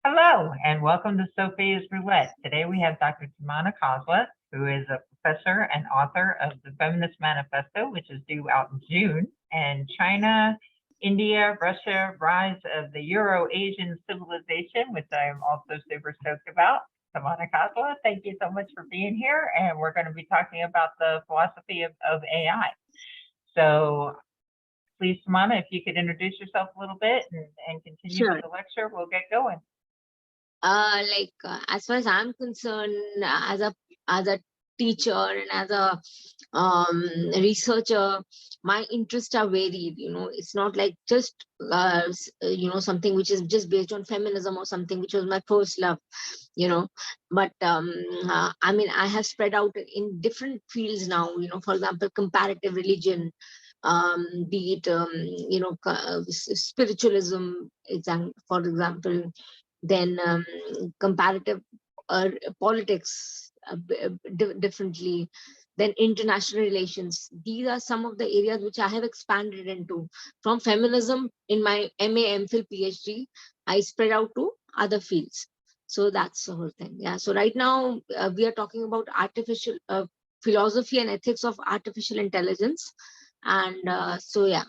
Hello, and welcome to Sophia's Roulette. Today we have Dr. Tamanna, who is a professor and author of the Feminist Manifesto, which is due out in June, and China, India, Russia, Rise of the Euro-Asian Civilization, which I am also super stoked about. Tamanna, thank you so much for being here, and we're going to be talking about the philosophy of AI. So please, Tamanna, if you could introduce yourself a little bit and continue Sure. with the lecture, we'll get going. As far as I'm concerned, as a teacher and as a researcher, my interests are varied. It's not like just something which is just based on feminism or something which was my first love. But I mean, I have spread out in different fields now. For example, comparative religion, be it spiritualism, for example, then comparative politics differently, then international relations. These are some of the areas which I have expanded into. From feminism in my MA, MPhil, PhD, I spread out to other fields. So that's the whole thing. Yeah. So right now we are talking about artificial philosophy and ethics of artificial intelligence. And so, yeah.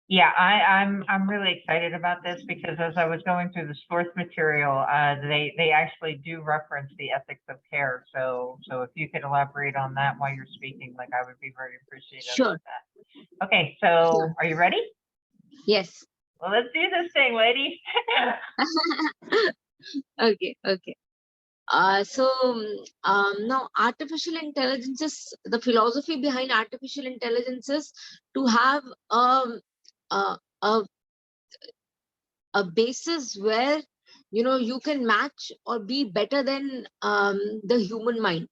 Yeah, I'm really excited about this because as I was going through the source material, they actually do reference the ethics of care. So if you could elaborate on that while you're speaking, like I would be very appreciative Sure. of that. Okay, so Sure. Are you ready? Yes. Well, let's do this thing, ladies. Okay. Now artificial intelligence is the philosophy behind artificial intelligence is to have a, a, a basis where you can match or be better than the human mind,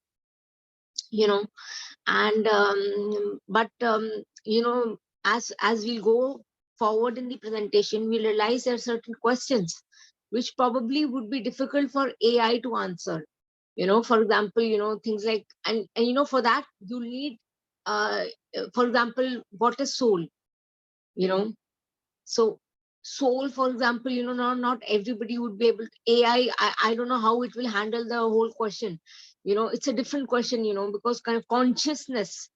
and as we go forward in the presentation, we realize there are certain questions which probably would be difficult for AI to answer. For example, things like, and for that you need uh for example, what is soul? So soul, for example, not everybody would be able to. I don't know how it will handle the whole question. It's a different question, because kind of consciousness,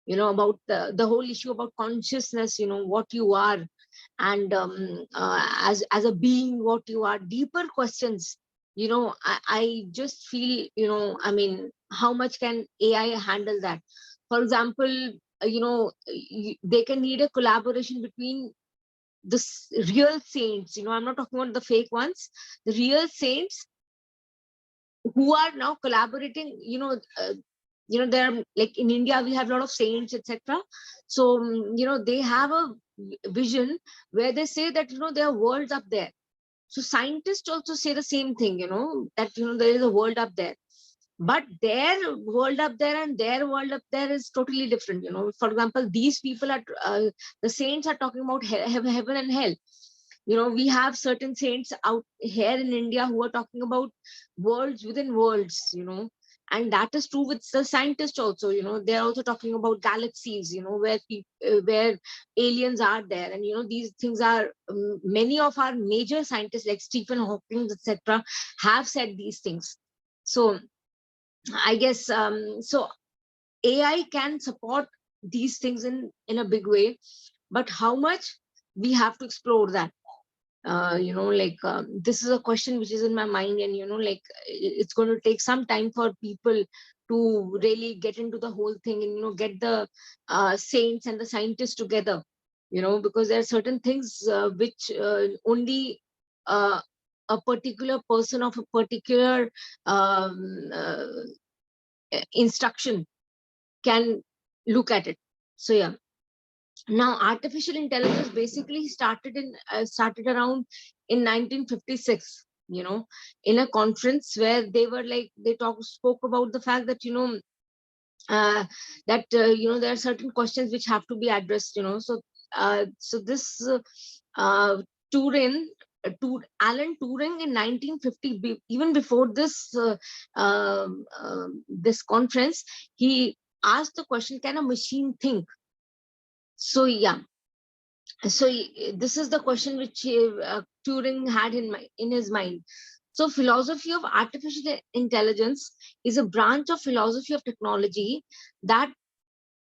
about the whole issue about consciousness, what you are, and as a being, what you are, deeper questions. I just feel, I mean, how much can AI handle that? For example, they can need a collaboration between the real saints. I'm not talking about the fake ones, the real saints who are now collaborating. There are, like in India we have a lot of saints, etc. So they have a vision where they say that there are worlds up there. So scientists also say the same thing, that there is a world up there, but their world up there and their world up there is totally different. For example, these people are the saints are talking about heaven and hell. We have certain saints out here in India who are talking about worlds within worlds. And that is true with the scientists also. They're also talking about galaxies, where aliens are there. And these things are, many of our major scientists like Stephen Hawking, etc., have said these things. So I guess so AI can support these things in a big way, but how much, we have to explore that. This is a question which is in my mind, and it's going to take some time for people to really get into the whole thing, and get the saints and the scientists together, because there are certain things which only a particular person of a particular instruction can look at it. So yeah. Now artificial intelligence basically started around in 1956, in a conference where they spoke about the fact that there are certain questions which have to be addressed. So this Turing Alan Turing in 1950, even before this conference, he asked the question, can a machine think? So yeah. So this is the question which Turing had in his mind. So philosophy of artificial intelligence is a branch of philosophy of technology that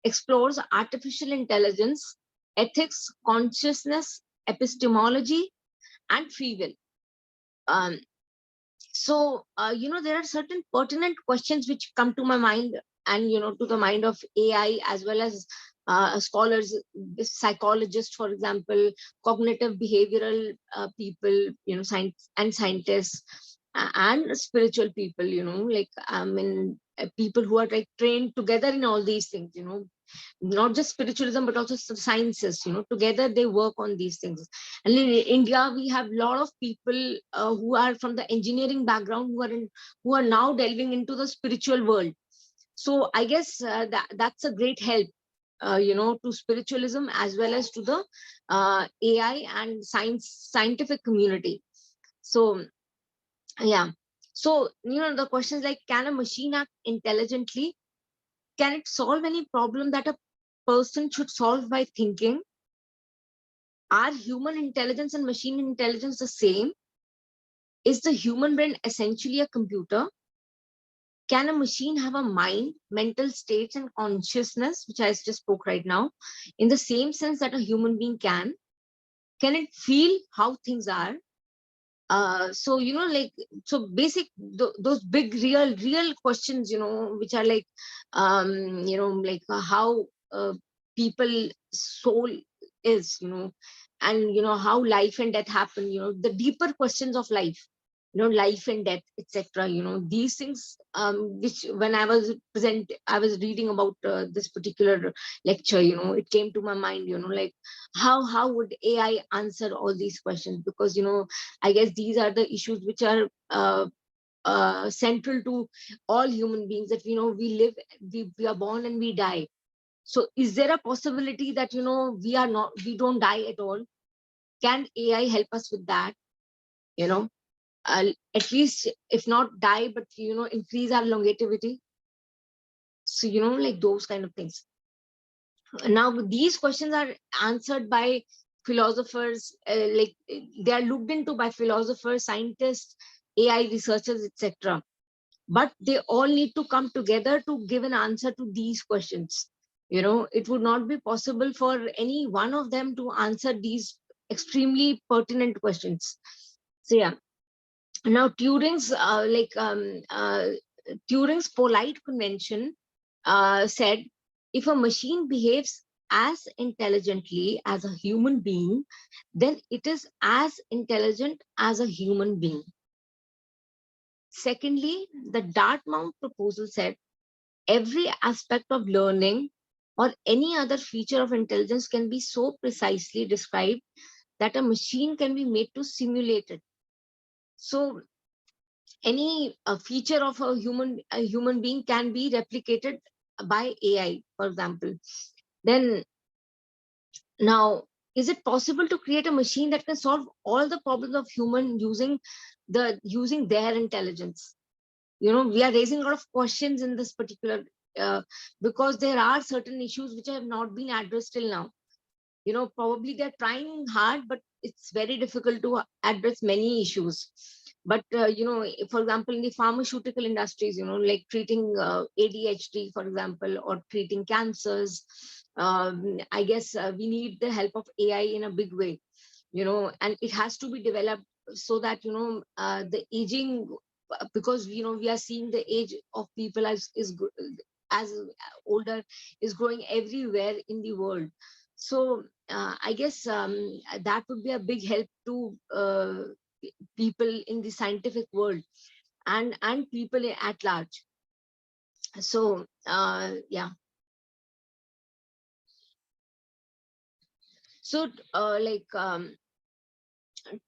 explores artificial intelligence, ethics, consciousness, epistemology, and free will. Um, there are certain pertinent questions which come to my mind, and to the mind of AI, as well as scholars, psychologists, for example, cognitive behavioral people, science and scientists, and spiritual people, like people who are like trained together in all these things, not just spiritualism but also sciences, together they work on these things. And in India we have a lot of people who are from the engineering background, who are now delving into the spiritual world. So I guess that's a great help, to spiritualism as well as to the AI and scientific community. So yeah. So the questions like, can a machine act intelligently? Can it solve any problem that a person should solve by thinking? Are human intelligence and machine intelligence the same? Is the human brain essentially a computer? Can a machine have a mind, mental states, and consciousness, which I just spoke right now, in the same sense that a human being can? Can it feel how things are? So so basic, those big real questions, which are like like how people soul is, and how life and death happen, the deeper questions of life, life and death, etc. These things, which when I was reading about this particular lecture, it came to my mind, like how would AI answer all these questions? Because I guess these are the issues which are central to all human beings, that we live, we are born and we die. So is there a possibility that we don't die at all? Can AI help us with that? you know at least, if not die, but increase our longevity. So like those kind of things. Now these questions are answered by philosophers, like they are looked into by philosophers, scientists, AI researchers, etc. But they all need to come together to give an answer to these questions. It would not be possible for any one of them to answer these extremely pertinent questions. So yeah. Now Turing's polite convention said, if a machine behaves as intelligently as a human being, then it is as intelligent as a human being. Secondly, the Dartmouth proposal said, every aspect of learning or any other feature of intelligence can be so precisely described that a machine can be made to simulate it. So any feature of a human being can be replicated by AI, for example. Then now, is it possible to create a machine that can solve all the problems of human using their intelligence? We are raising a lot of questions in this particular, because there are certain issues which have not been addressed till now. Probably they're trying hard, but it's very difficult to address many issues. But for example, in the pharmaceutical industries, like treating ADHD, for example, or treating cancers, I guess we need the help of AI in a big way. And it has to be developed so that the aging, because we are seeing the age of people as older, is growing everywhere in the world. So I guess that would be a big help to people in the scientific world, and people at large. So yeah. So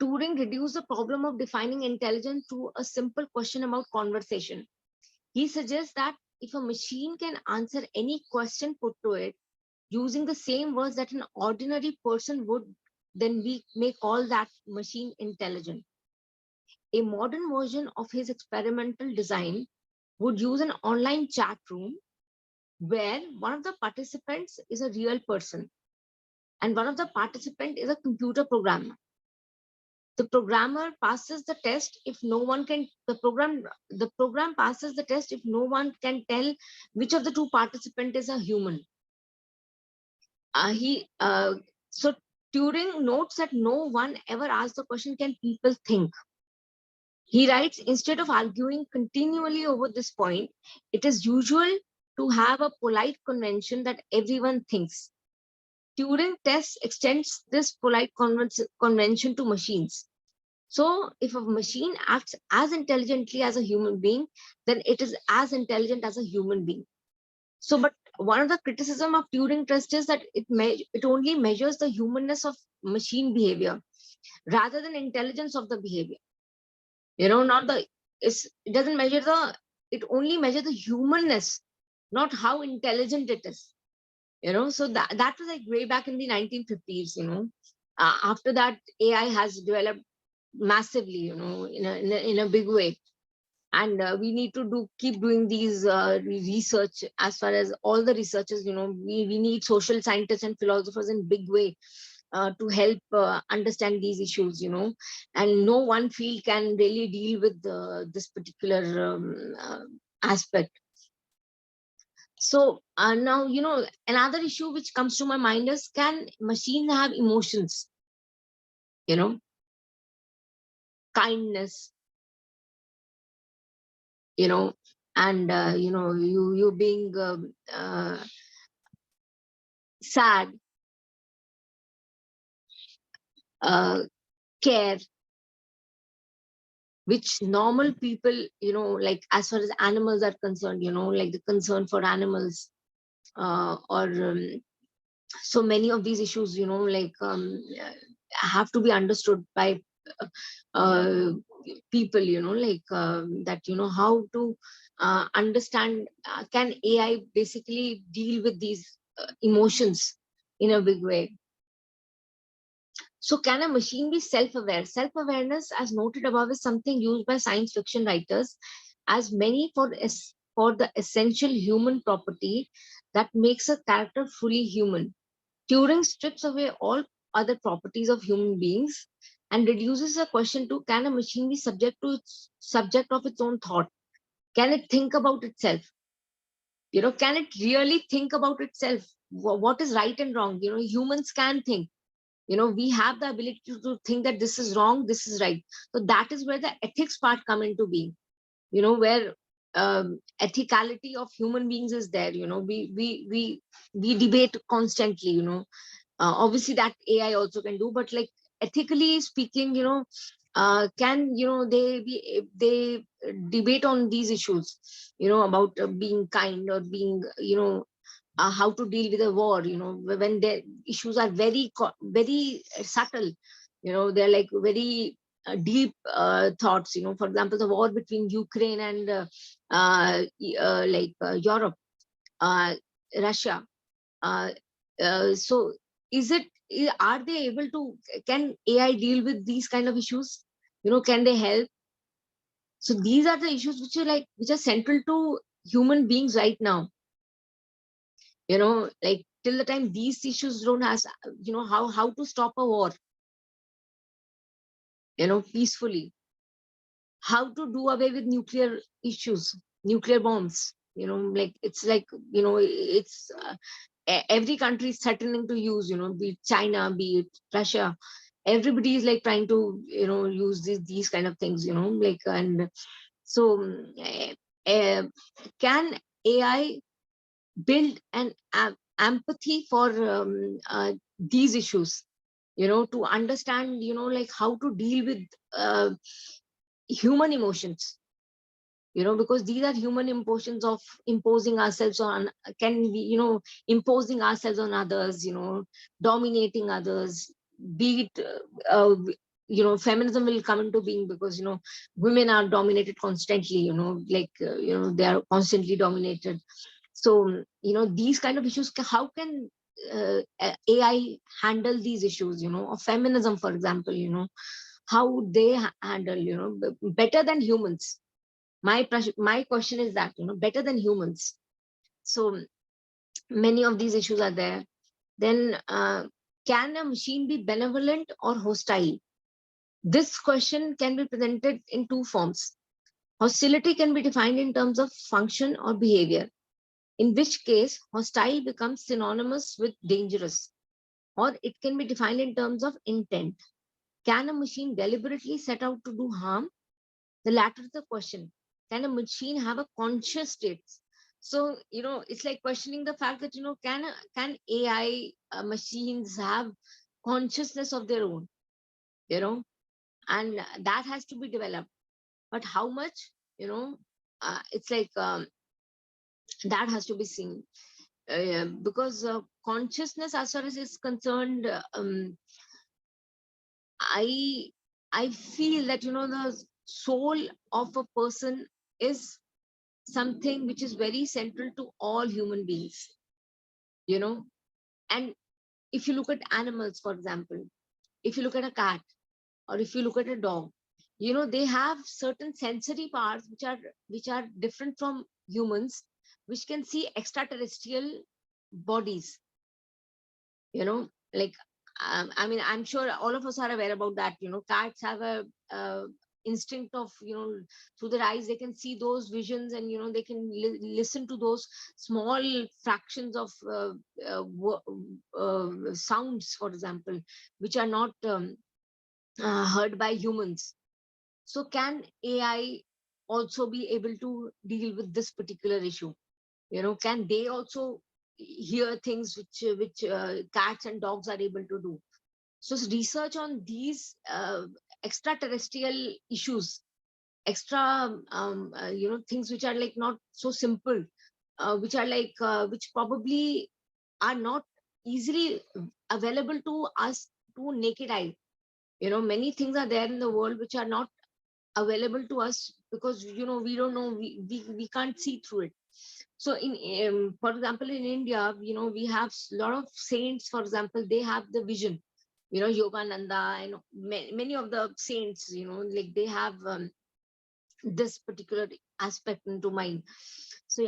Turing reduced the problem of defining intelligence to a simple question about conversation. He suggests that if a machine can answer any question put to it using the same words that an ordinary person would, then we may call that machine intelligent. A modern version of his experimental design would use an online chat room where one of the participants is a real person, and one of the participant is a computer programmer. The programmer passes the test if no one can, the program passes the test if no one can tell which of the two participant is a human. So Turing notes that no one ever asked the question, can people think? He writes, instead of arguing continually over this point, it is usual to have a polite convention that everyone thinks. Turing test extends this polite convention to machines. So if a machine acts as intelligently as a human being, then it is as intelligent as a human being. So, but one of the criticism of Turing test is that it only measures the humanness of machine behavior rather than intelligence of the behavior. Not the, it doesn't measure the, it only measures the humanness, not how intelligent it is. So that was like way back in the 1950s. After that, AI has developed massively, in a big way. And we need to keep doing these research. As far as all the researchers, we need social scientists and philosophers in big way to help understand these issues, and no one field can really deal with this particular aspect. So now, another issue which comes to my mind is, can machines have emotions? Kindness, and you being sad, care, which normal people, like as far as animals are concerned, like the concern for animals, or so many of these issues, like have to be understood by people, like that, how to understand, can AI basically deal with these emotions in a big way? So can a machine be self-aware? Self-awareness, as noted above, is something used by science fiction writers as many for the essential human property that makes a character fully human. Turing strips away all other properties of human beings and reduces the question to, can a machine be subject of its own thought? Can it think about itself? Can it really think about itself? What is right and wrong? Humans can think. We have the ability to think that this is wrong, this is right. So that is where the ethics part come into being, where ethicality of human beings is there. We debate constantly, obviously that AI also can do, but like ethically speaking, can they debate on these issues, about being kind, or being, how to deal with a war, when the issues are very subtle, they're like very deep thoughts, for example, the war between Ukraine and Europe, Russia. So are they able to, can AI deal with these kind of issues? Can they help? So these are the issues which are central to human beings right now. Like till the time these issues don't ask, how to stop a war, peacefully, how to do away with nuclear issues, nuclear bombs, like it's like, it's every country is threatening to use, be it China, be it Russia, everybody is like trying to, use these kind of things, like, and so can AI build an empathy for these issues, to understand, like how to deal with human emotions, because these are human emotions of imposing ourselves on, can be, imposing ourselves on others, dominating others, be it feminism will come into being, because women are dominated constantly, like they are constantly dominated. So these kind of issues, how can AI handle these issues, of feminism, for example, how they handle, better than humans? My question is that, better than humans. So many of these issues are there. Then Can a machine be benevolent or hostile? This question can be presented in two forms. Hostility can be defined in terms of function or behavior, in which case hostile becomes synonymous with dangerous, or it can be defined in terms of intent. Can a machine deliberately set out to do harm? The latter is the question. Can a machine have a conscious state? So, it's like questioning the fact that, can AI machines have consciousness of their own, you know, and that has to be developed. But how much, it's like that has to be seen. Because consciousness, as far as is concerned, I I feel that, the soul of a person is something which is very central to all human beings, you know. And if you look at animals, for example, if you look at a cat or if you look at a dog, they have certain sensory parts which are different from humans, which can see extraterrestrial bodies, like I mean, I'm sure all of us are aware about that. Cats have a instinct of, through their eyes they can see those visions, and they can listen to those small fractions of sounds, for example, which are not heard by humans. So can AI also be able to deal with this particular issue? Can they also hear things which cats and dogs are able to do? So research on these extraterrestrial issues, things which are like not so simple, which are like which probably are not easily available to us to naked eye. Many things are there in the world which are not available to us because we don't know, we can't see through it. So in for example, in India, we have a lot of saints, for example, they have the vision, Yogananda and many of the saints, like they have this particular aspect into mind. So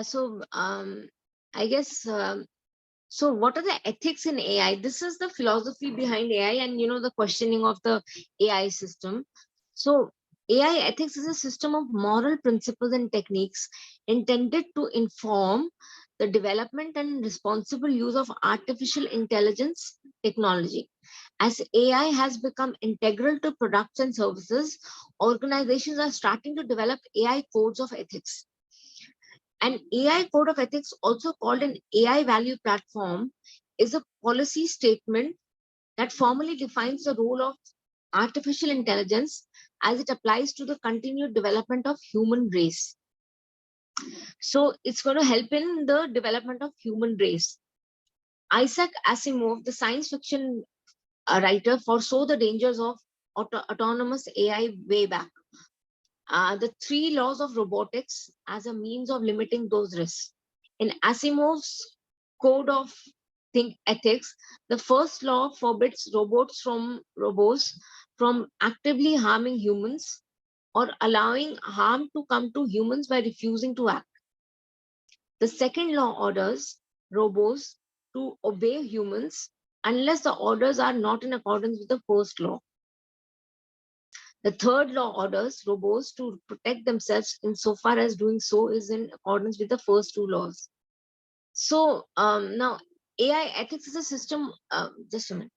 so I guess so what are the ethics in AI? This is the philosophy behind AI, and the questioning of the AI system. So AI ethics is a system of moral principles and techniques intended to inform the development and responsible use of artificial intelligence technology. As AI has become integral to products and services, organizations are starting to develop AI codes of ethics. An AI code of ethics, also called an AI value platform, is a policy statement that formally defines the role of artificial intelligence as it applies to the continued development of human race. So it's going to help in the development of human race. Isaac Asimov, the science fiction writer, foresaw the dangers of autonomous AI way back. The three laws of robotics as a means of limiting those risks. In Asimov's code of ethics, the first law forbids robots from actively harming humans or allowing harm to come to humans by refusing to act. The second law orders robots to obey humans unless the orders are not in accordance with the first law. The third law orders robots to protect themselves insofar as doing so is in accordance with the first two laws. So now AI ethics is a system, just a minute.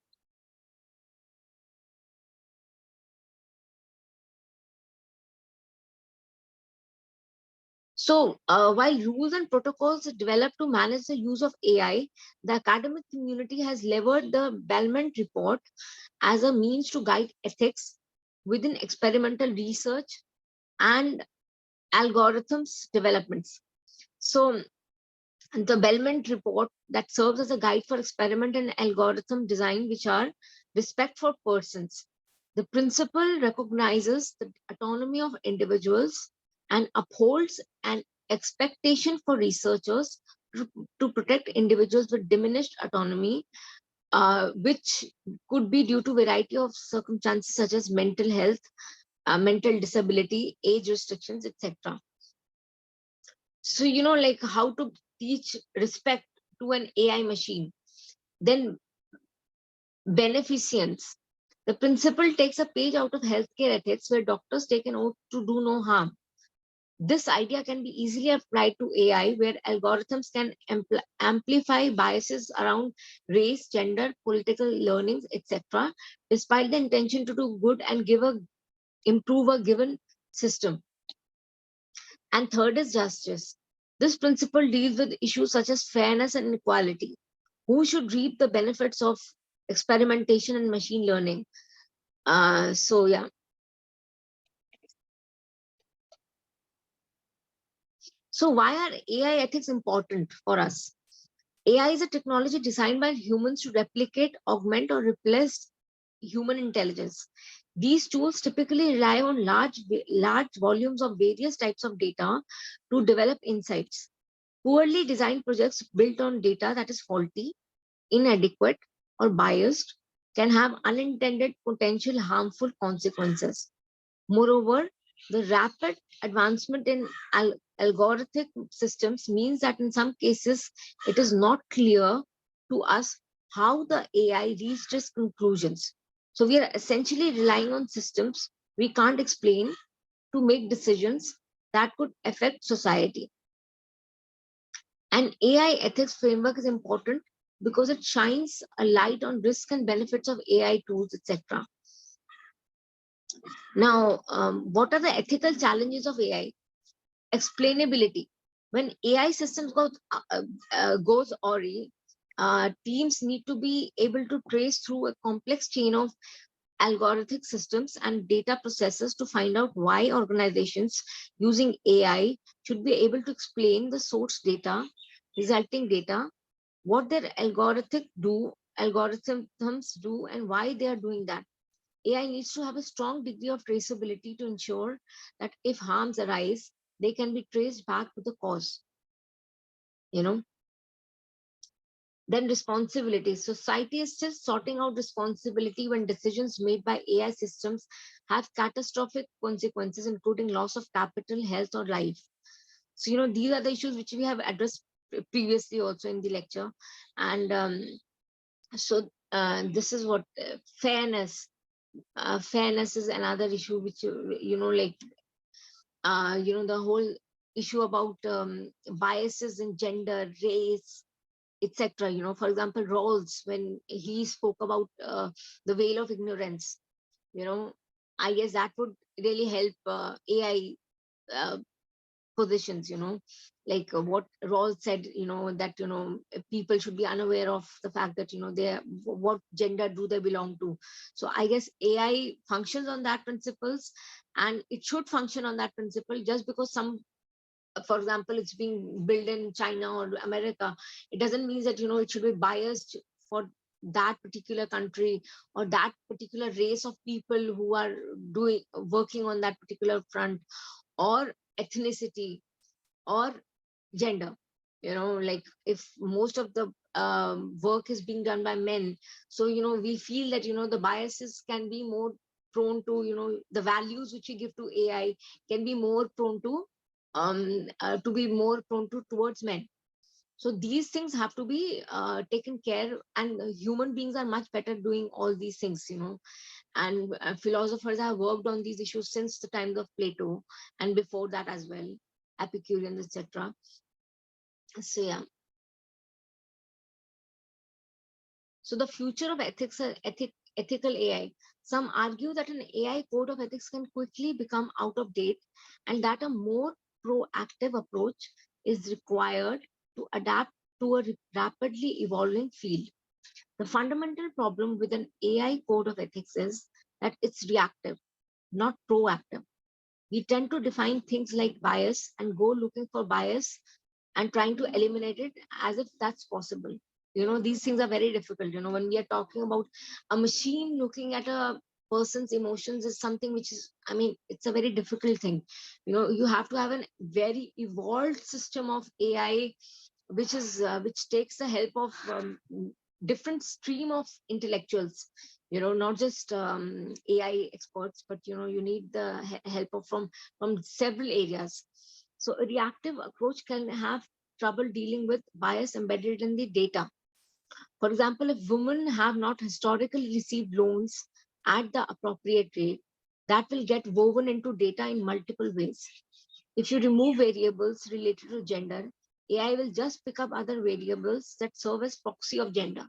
So while rules and protocols are developed to manage the use of AI, the academic community has levered the Belmont report as a means to guide ethics within experimental research and algorithms developments. So the Belmont report that serves as a guide for experiment and algorithm design, which are respect for persons. The principle recognizes the autonomy of individuals and upholds an expectation for researchers to protect individuals with diminished autonomy, which could be due to variety of circumstances such as mental health, mental disability, age restrictions, etc. So, like how to teach respect to an AI machine. Then beneficence. The principle takes a page out of healthcare ethics where doctors take an oath to do no harm. This idea can be easily applied to AI, where algorithms can amplify biases around race, gender, political learnings, etc., despite the intention to do good and improve a given system. And third is justice. This principle deals with issues such as fairness and inequality. Who should reap the benefits of experimentation and machine learning? So yeah. So why are AI ethics important for us? AI is a technology designed by humans to replicate, augment, or replace human intelligence. These tools typically rely on large volumes of various types of data to develop insights. Poorly designed projects built on data that is faulty, inadequate, or biased can have unintended potential harmful consequences. Moreover, the rapid advancement in algorithmic systems means that in some cases it is not clear to us how the AI reached its conclusions. So we are essentially relying on systems we can't explain to make decisions that could affect society. An AI ethics framework is important because it shines a light on risks and benefits of AI tools, etc. Now, what are the ethical challenges of AI? Explainability. When AI systems goes awry, teams need to be able to trace through a complex chain of algorithmic systems and data processes to find out why organizations using AI should be able to explain the source data, resulting data, what their algorithms do, and why they are doing that. AI needs to have a strong degree of traceability to ensure that if harms arise, they can be traced back to the cause. Then responsibility. Society is still sorting out responsibility when decisions made by AI systems have catastrophic consequences, including loss of capital, health, or life. So, these are the issues which we have addressed previously also in the lecture. And so this is what fairness. Fairness is another issue which, like, the whole issue about biases in gender, race, etc. For example, Rawls, when he spoke about the veil of ignorance, I guess that would really help AI positions, like what Rawls said, that, people should be unaware of the fact that, what gender do they belong to. So I guess AI functions on that principles, and it should function on that principle. Just because for example, it's being built in China or America, it doesn't mean that, it should be biased for that particular country or that particular race of people who are working on that particular front, or ethnicity, or gender. Like if most of the work is being done by men, so we feel that the biases can be more prone to, the values which we give to AI can be more prone to be more prone towards men. So these things have to be taken care, and human beings are much better doing all these things. And philosophers have worked on these issues since the times of Plato, and before that as well, Epicureans, etc. So yeah. So the future of ethical AI. Some argue that an AI code of ethics can quickly become out of date, and that a more proactive approach is required to adapt to a rapidly evolving field. The fundamental problem with an AI code of ethics is that it's reactive, not proactive. We tend to define things like bias and go looking for bias and trying to eliminate it as if that's possible. These things are very difficult. When we are talking about a machine looking at a person's emotions is something which is, I mean, it's a very difficult thing. You have to have a very evolved system of AI, which takes the help of different stream of intellectuals, not just AI experts, but you need the help of from several areas. So a reactive approach can have trouble dealing with bias embedded in the data. For example, if women have not historically received loans at the appropriate rate, that will get woven into data in multiple ways. If you remove variables related to gender, AI will just pick up other variables that serve as proxy of gender.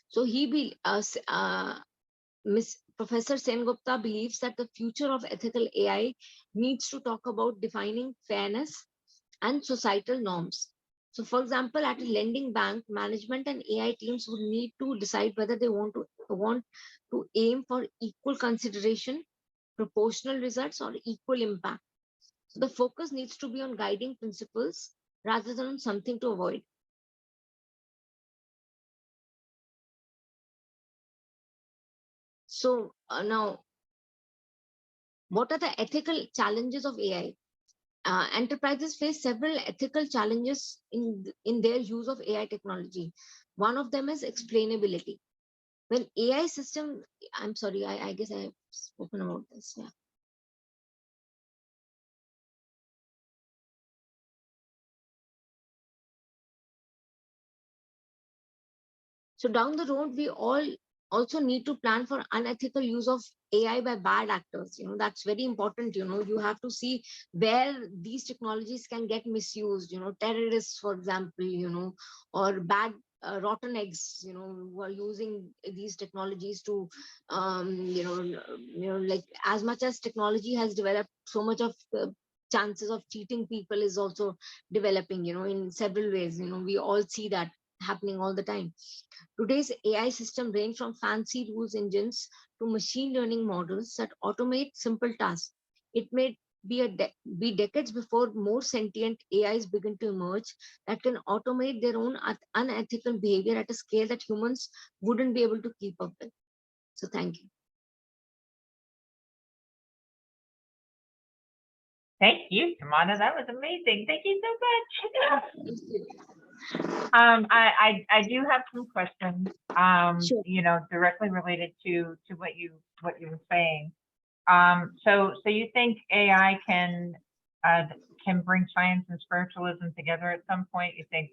So Professor Sengupta believes that the future of ethical AI needs to talk about defining fairness and societal norms. So, for example, at a lending bank, management and AI teams would need to decide whether they want to aim for equal consideration, proportional results, or equal impact. So the focus needs to be on guiding principles rather than on something to avoid. So now, what are the ethical challenges of AI? Enterprises face several ethical challenges in their use of AI technology. One of them is explainability. When AI system, I'm sorry, I guess I have spoken about this. Yeah. So down the road, we all also need to plan for unethical use of AI by bad actors. That's very important. You have to see where these technologies can get misused. Terrorists, for example, or bad rotten eggs, who are using these technologies to, like as much as technology has developed, so much of chances of cheating people is also developing. In several ways. We all see that happening all the time. Today's AI system range from fancy rules engines to machine learning models that automate simple tasks. It may be decades before more sentient AIs begin to emerge that can automate their own unethical behavior at a scale that humans wouldn't be able to keep up with. So thank you. Thank you, Tamanna. That was amazing. Thank you so much. I do have some questions, Sure. directly related to what you were saying. So you think AI can bring science and spiritualism together at some point? You think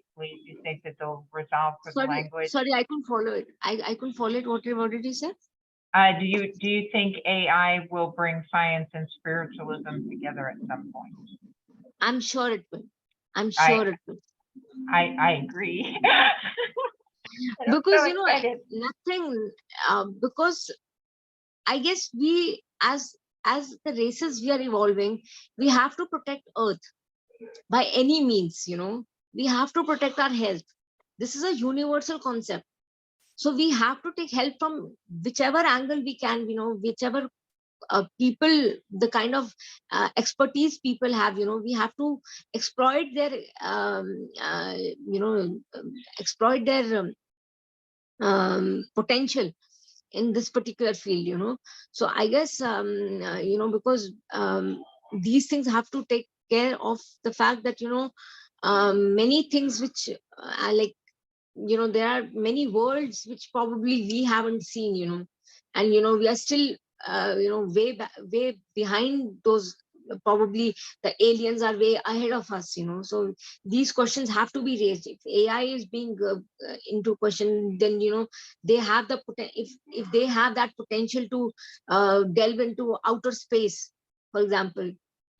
that they'll resolve for the language? Sorry, I couldn't follow it. I couldn't follow it. What did you say? Do you think AI will bring science and spiritualism together at some point? I'm sure it will. I'm sure it will. I agree. Because nothing. because I guess we as the races we are evolving, we have to protect Earth by any means. We have to protect our health. This is a universal concept. So we have to take help from whichever angle we can. Whichever people, the kind of expertise people have. We have to exploit their exploit their potential in this particular field. So I guess because these things have to take care of the fact that many things which are like there are many worlds which probably we haven't seen. And we are still way behind those. Probably the aliens are way ahead of us. So these questions have to be raised. If AI is being into question, then they have the if they have that potential to delve into outer space, for example,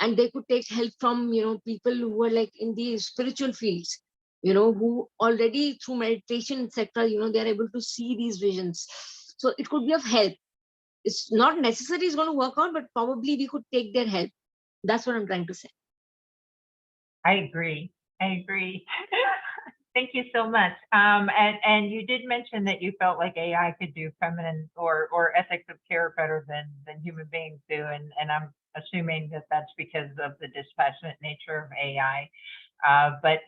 and they could take help from people who are like in the spiritual fields, who already through meditation, etc., they're able to see these visions. So it could be of help. It's not necessary it's going to work out, but probably we could take their help. That's what I'm trying to say. I agree. Thank you so much. And you did mention that you felt like AI could do feminine or ethics of care better than human beings do, and I'm assuming that that's because of the dispassionate nature of AI. But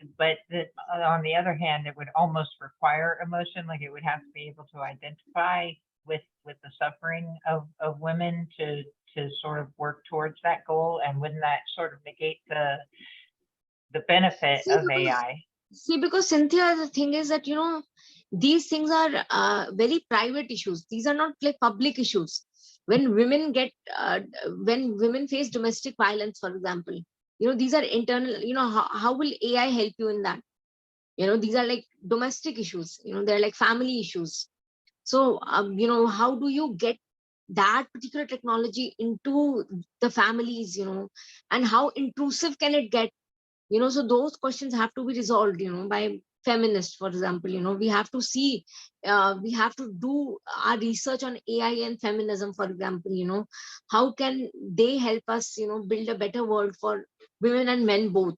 on the other hand, it would almost require emotion, like it would have to be able to identify with the suffering of women to sort of work towards that goal. And wouldn't that sort of negate the benefit of AI? See, because Cynthia, the thing is that these things are very private issues. These are not like public issues. When women when women face domestic violence, for example, these are internal. How will AI help you in that? These are like domestic issues. They're like family issues. So, how do you get that particular technology into the families, and how intrusive can it get? So those questions have to be resolved, by feminists, for example. We have to see, we have to do our research on AI and feminism, for example. How can they help us, build a better world for women and men both?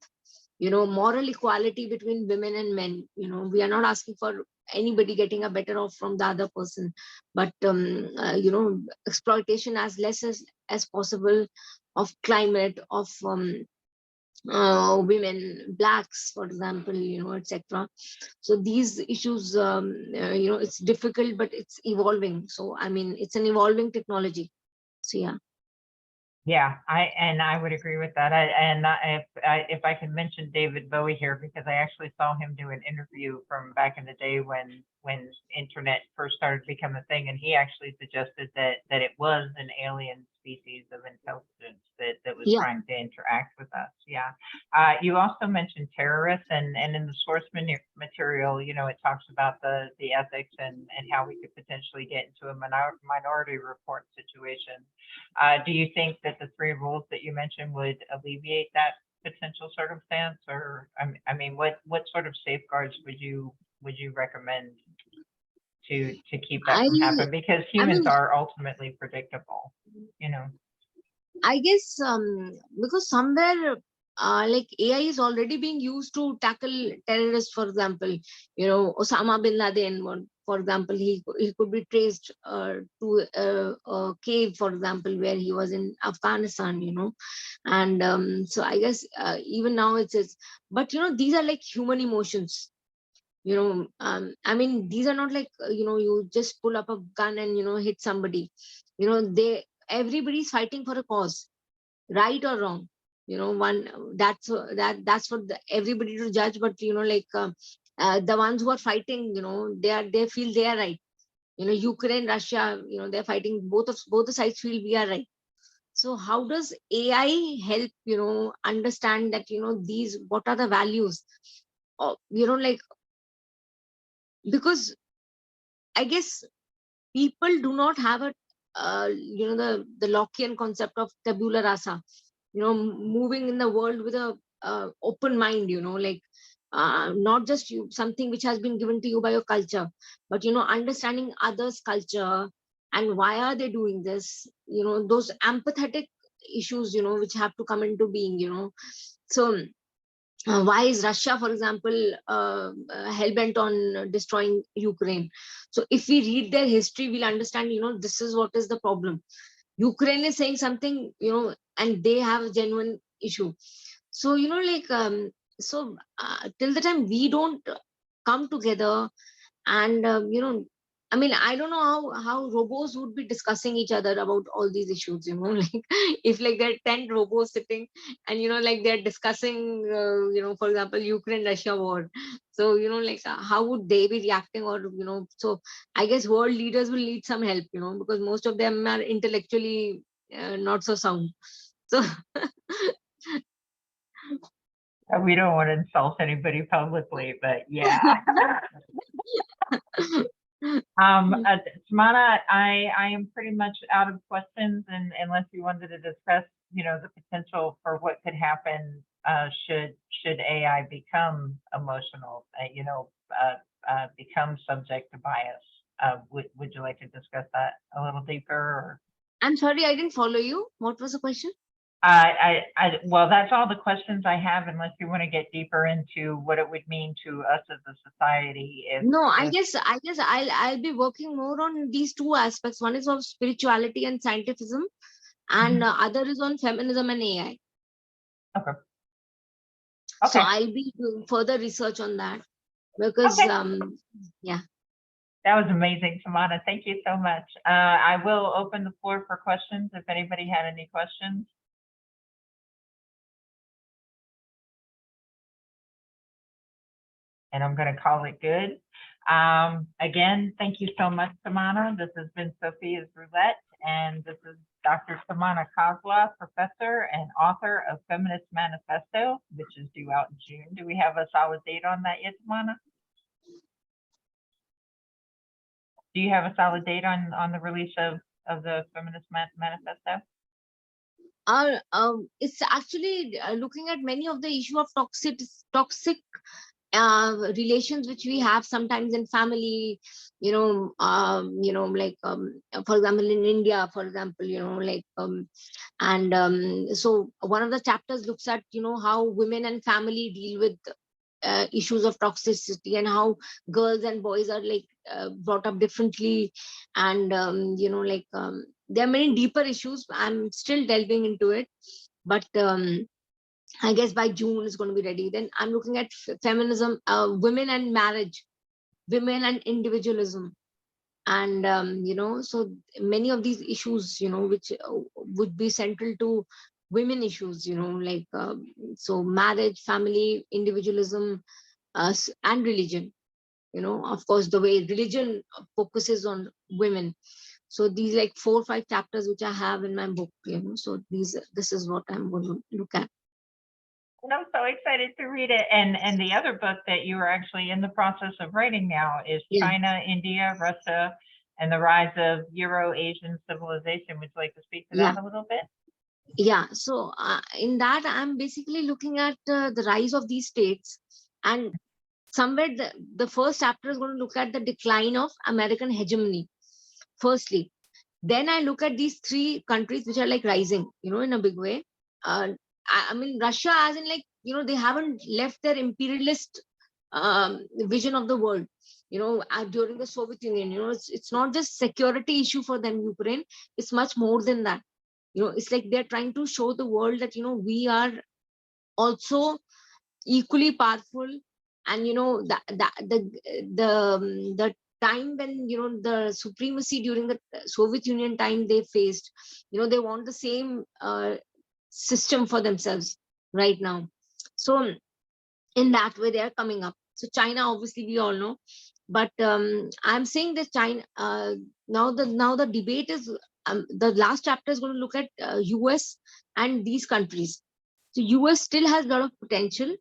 Moral equality between women and men. We are not asking for anybody getting a better off from the other person, but exploitation as less as possible of climate, of women, blacks, for example, etc. So these issues, it's difficult, but it's evolving. So I mean, it's an evolving technology. So yeah. Yeah, I would agree with that. If I can mention David Bowie here, because I actually saw him do an interview from back in the day when internet first started to become a thing, and he actually suggested that it was an alien species of intelligence that was Yeah. trying to interact with us. Yeah. You also mentioned terrorists, and in the source material, it talks about the ethics and how we could potentially get into a minority report situation. Do you think that the 3 rules that you mentioned would alleviate that potential circumstance, or I mean, what sort of safeguards would you recommend to keep that from happening? Because humans mean, are ultimately predictable, I guess because somewhere like AI is already being used to tackle terrorists, for example. Osama bin Laden, for example, he could be traced to a cave, for example, where he was in Afghanistan. And so I guess even now it's but these are like human emotions. I mean, these are not like you just pull up a gun and hit somebody. Everybody's fighting for a cause, right or wrong. One that's for everybody to judge. But the ones who are fighting, they feel they are right. Ukraine, Russia, they're fighting. Both the sides feel we are right. So how does AI help understand that these, what are the values? Like, because I guess people do not have a the Lockean concept of tabula rasa, moving in the world with a open mind, like not just something which has been given to you by your culture, but understanding others' culture and why are they doing this, those empathetic issues, which have to come into being. So why is Russia, for example, hell-bent on destroying Ukraine? So if we read their history, we'll understand, this is what is the problem. Ukraine is saying something, and they have a genuine issue. So, till the time we don't come together and, I mean, I don't know how robots would be discussing each other about all these issues, like if like there are 10 robots sitting and, like they're discussing, for example, Ukraine-Russia war. So, like how would they be reacting, or, so I guess world leaders will need some help, because most of them are intellectually not so sound. So, We don't want to insult anybody publicly, but yeah. Tamanna, I am pretty much out of questions, and unless you wanted to discuss, the potential for what could happen should AI become emotional, become subject to bias. Would you like to discuss that a little deeper? Or? I'm sorry, I didn't follow you. What was the question? Well, that's all the questions I have, unless you want to get deeper into what it would mean to us as a society. No, I guess I'll be working more on these 2 aspects. One is of spirituality and scientism, and other is on feminism and AI. Okay. So I'll be doing further research on that, because yeah. That was amazing, Tamanna. Thank you so much. I will open the floor for questions if anybody had any questions. And I'm going to call it good. Again, thank you so much, Tamanna. This has been Sophia's Roulette, and this is Dr. Tamanna Khosla, professor and author of Feminist Manifesto, which is due out in June. Do we have a solid date on that yet, Tamanna? Do you have a solid date on the release of the Feminist Manifesto? It's actually looking at many of the issue of toxic relations which we have sometimes in family, like for example in India, for example, so one of the chapters looks at how women and family deal with issues of toxicity, and how girls and boys are brought up differently, and there are many deeper issues. I'm still delving into it, but I guess by June it's going to be ready. Then I'm looking at feminism, women and marriage, women and individualism, and so many of these issues which would be central to women issues, so marriage, family, individualism, and religion. Of course, the way religion focuses on women. So these 4 or 5 chapters which I have in my book, so this is what I'm going to look at. And I'm so excited to read it. And the other book that you are actually in the process of writing now is China, India, Russia, and the Rise of Euro-Asian Civilization. Would you like to speak to that a little bit? Yeah, so in that I'm basically looking at the rise of these states, and somewhere the first chapter is going to look at the decline of American hegemony firstly. Then I look at these 3 countries which are rising in a big way. I mean Russia, as in they haven't left their imperialist vision of the world during the Soviet Union. It's not just security issue for them, Ukraine. It's much more than that. It's like they're trying to show the world that we are also equally powerful. And the time when the supremacy during the Soviet Union time they faced, they want the same system for themselves right now. So in that way they are coming up. So China, obviously we all know, but I'm saying that China, now the debate is, the last chapter is going to look at US and these countries. So US still has a lot of potential,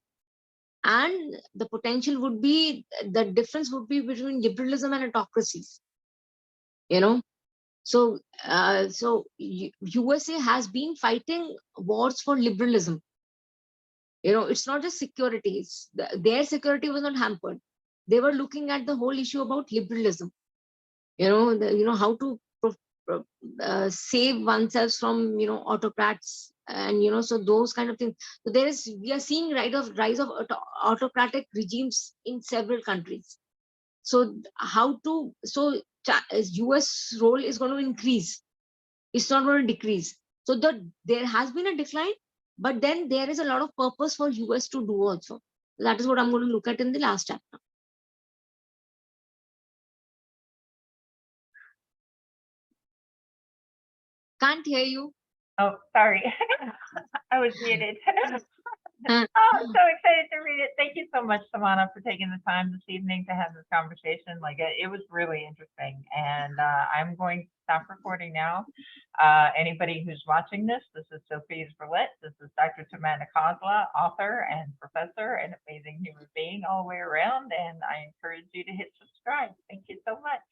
and the potential would be, the difference would be between liberalism and autocracies. So USA has been fighting wars for liberalism. It's not just security. Their security was not hampered. They were looking at the whole issue about liberalism. How to save oneself from autocrats, and so those kind of things. So we are seeing rise of autocratic regimes in several countries. So US role is going to increase. It's not going to decrease. So there has been a decline, but then there is a lot of purpose for US to do also. That is what I'm going to look at in the last chapter. Can't hear you. Oh, sorry. I was muted. Oh, I'm so excited to read it. Thank you so much, Tamanna, for taking the time this evening to have this conversation. It was really interesting. And I'm going to stop recording now. Anybody who's watching this is Sophia's Roulette. This is Dr. Tamanna Khosla, author and professor and amazing human being all the way around. And I encourage you to hit subscribe. Thank you so much.